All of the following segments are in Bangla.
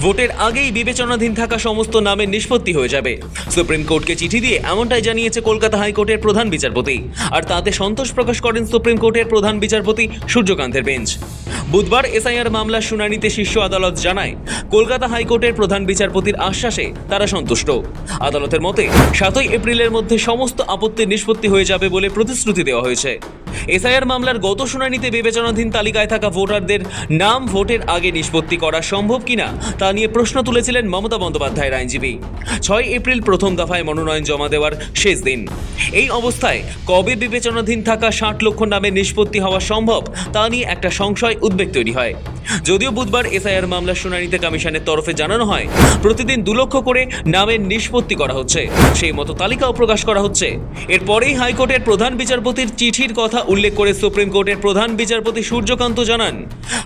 ভোটের আগেই বিবেচনাধীন থাকা সমস্ত নামের নিষ্পত্তি হয়ে যাবে। সুপ্রিম কোর্টকে চিঠি দিয়ে এমনটাই জানিয়েছে কলকাতা হাইকোর্টের প্রধান বিচারপতি, আর তাতে সন্তোষ প্রকাশ করেন সুপ্রিম কোর্টের প্রধান বিচারপতি সূর্যকান্তের বেঞ্চ। বুধবার এসআইআর মামলার শুনানিতে শীর্ষ আদালত জানায়, কলকাতা হাইকোর্টের প্রধান বিচারপতির আশ্বাসে তারা সন্তুষ্ট। আদালতের মতে 7 এপ্রিলের মধ্যে সমস্ত আপত্তির নিষ্পত্তি হয়ে যাবে বলে প্রতিশ্রুতি দেওয়া হয়েছে। এসআইআর মামলার গত শুনানিতে বিবেচনাধীন তালিকায় থাকা ভোটারদের নাম ভোটের আগে নিষ্পত্তি করা সম্ভব কিনা তা নিয়ে প্রশ্ন তুলেছিলেন মমতা বন্দ্যোপাধ্যায়ের আইনজীবী। 6 এপ্রিল প্রথম দফায় মনোনয়ন জমা দেওয়ার শেষ দিন। এই অবস্থায় কবে বিবেচনাধীন থাকা 60 লক্ষ নামের নিষ্পত্তি হওয়া সম্ভব তা নিয়ে একটা সংশয় উদ্বেগ তৈরি হয়। যদিও বুধবার এসআইআর মামলার শুনানিতে কমিশনের তরফে জানানো হয়, প্রতিদিন 2 লক্ষ করে নামের নিষ্পত্তি করা হচ্ছে, সেই মতো তালিকাও প্রকাশ করা হচ্ছে। এরপরেই হাইকোর্টের প্রধান বিচারপতির চিঠির কথা উল্লেখ করে সুপ্রিম কোর্টের প্রধান বিচারপতি সূর্যকান্ত জানান,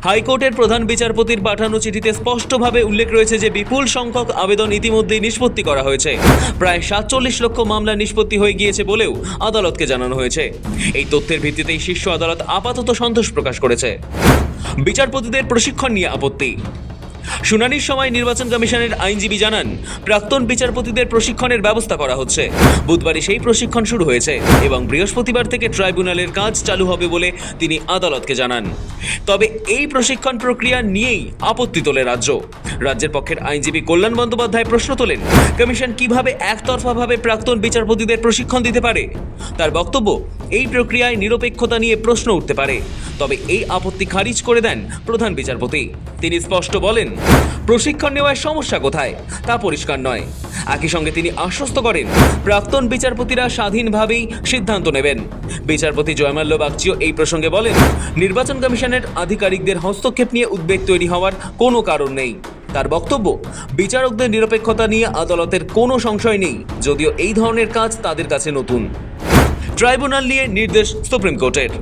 হাইকোর্টের প্রধান বিচারপতির পাঠানো চিঠিতে স্পষ্টভাবে উল্লেখ রয়েছে যে বিপুল সংখ্যক আবেদন ইতিমধ্যেই নিষ্পত্তি করা হয়েছে। প্রায় 47 লক্ষ মামলা নিষ্পত্তি হয়ে গিয়েছে বলেও আদালতকে জানানো হয়েছে। এই তথ্যের ভিত্তিতেই শীর্ষ আদালত আপাতত সন্তোষ প্রকাশ করেছে। বিচারপতিদের প্রশিক্ষণ নিয়ে আপত্তি। শুনানির সময় নির্বাচন কমিশনের আইনজীবী জানান, প্রাক্তন বিচারপতিদের প্রশিক্ষণের ব্যবস্থা করা হচ্ছে। বুধবারই সেই প্রশিক্ষণ শুরু হয়েছে এবং বৃহস্পতিবার থেকে ট্রাইব্যুনালের কাজ চালু হবে বলে তিনি আদালতকে জানান। তবে এই প্রশিক্ষণ প্রক্রিয়া নিয়েই আপত্তি তোলে রাজ্যের পক্ষের আইনজীবী কল্যাণ বন্দ্যোপাধ্যায় প্রশ্ন তোলেন, কমিশন কিভাবে একতরফাভাবে প্রাক্তন বিচারপতিদের প্রশিক্ষণ দিতে পারে? তার বক্তব্য, এই প্রক্রিয়ায় নিরপেক্ষতা নিয়ে প্রশ্ন উঠতে পারে। তবে এই আপত্তি খারিজ করে দেন প্রধান বিচারপতি। তিনি স্পষ্ট বলেন, প্রশিক্ষণ নেওয়ার সমস্যা কোথায় তা পরিষ্কার নয়। একই সঙ্গে তিনি আশ্বস্ত করেন, প্রাক্তন বিচারপতিরা স্বাধীনভাবেই সিদ্ধান্ত নেবেন। বিচারপতি জয়মাল্য বাগচিও এই প্রসঙ্গে বলেন, নির্বাচন কমিশনের আধিকারিকদের হস্তক্ষেপ নিয়ে উদ্বেগ তৈরি হওয়ার কোনো কারণ নেই। তার বক্তব্য, বিচারকদের নিরপেক্ষতা নিয়ে আদালতের কোনো সংশয় নেই, যদিও এই ধরনের কাজ তাদের কাছে নতুন। ট্রাইব্যুনাল নিয়ে নির্দেশ সুপ্রিম কোর্টের।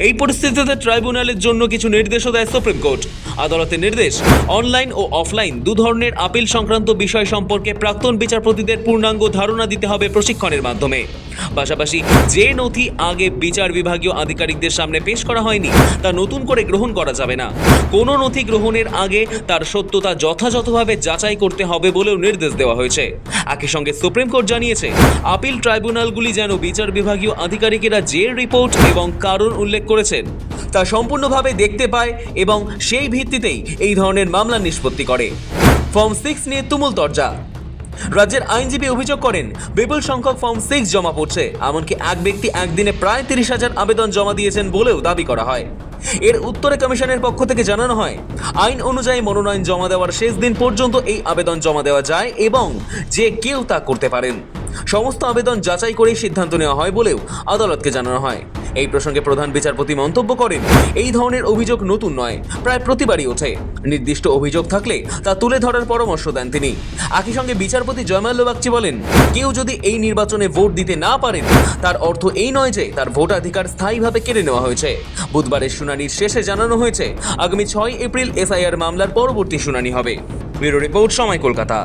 এই পরিস্থিতিতে ট্রাইব্যুনালের জন্য কিছু নির্দেশও দেয় সুপ্রিম কোর্ট। আদালতের নির্দেশ, অনলাইন ও অফলাইন 2 ধরনের আপিল সংক্রান্ত বিষয় সম্পর্কে প্রাক্তন বিচারপতিদের পূর্ণাঙ্গ ধারণা দিতে হবে প্রশিক্ষণের মাধ্যমে। পাশাপাশি যে নথি আগে বিচার বিভাগীয় আধিকারিকদের সামনে পেশ করা হয়নি তা নতুন করে গ্রহণ করা যাবে না। কোনো নথি গ্রহণের আগে তার সত্যতা যথাযথভাবে যাচাই করতে হবে বলেও নির্দেশ দেওয়া হয়েছে। একই সঙ্গে সুপ্রিম কোর্ট জানিয়েছে, আপিল ট্রাইব্যুনালগুলি যেন বিচার বিভাগীয় আধিকারিকেরা যে রিপোর্ট এবং কারণ উল্লেখ করেছেন তা সম্পূর্ণভাবে দেখতে পায় এবং সেই ভিত্তিতেই এই ধরনের মামলা নিষ্পত্তি করে। ফর্ম 6 নিয়ে তুমুল তরজা। রাজ্যের আইনজীবী অভিযোগ করেন, বিপুল সংখ্যক ফর্ম 6 জমা পড়ছে। এমনকি এক ব্যক্তি একদিনে প্রায় 30,000 আবেদন জমা দিয়েছেন বলেও দাবি করা হয়। এর উত্তরে কমিশনের পক্ষ থেকে জানানো হয়, আইন অনুযায়ী মনোনয়ন জমা দেওয়ার শেষ দিন পর্যন্ত এই আবেদন জমা দেওয়া যায় এবং যে কেউ তা করতে পারেন। সমস্ত আবেদন যাচাই করে সিদ্ধান্ত নেওয়া হয় বলেও আদালতকে জানানো হয়। এই প্রসঙ্গে প্রধান বিচারপতি মন্তব্য করেন, এই ধরনের অভিযোগ নতুন নয়, প্রায় প্রতিবারই ওঠে। নির্দিষ্ট অভিযোগ থাকলে তা তুলে ধরার পরামর্শ দেন তিনি। একই সঙ্গে বিচারপতি জয়মাল্য বাগচি বলেন, কেউ যদি এই নির্বাচনে ভোট দিতে না পারেন তার অর্থ এই নয় যে তার ভোটাধিকার স্থায়ীভাবে কেড়ে নেওয়া হয়েছে। বুধবারের শুনানির শেষে জানানো হয়েছে, আগামী 6 এপ্রিল এসআইআর মামলার পরবর্তী শুনানি হবে। ব্যুরো রিপোর্ট, সময়, কলকাতা।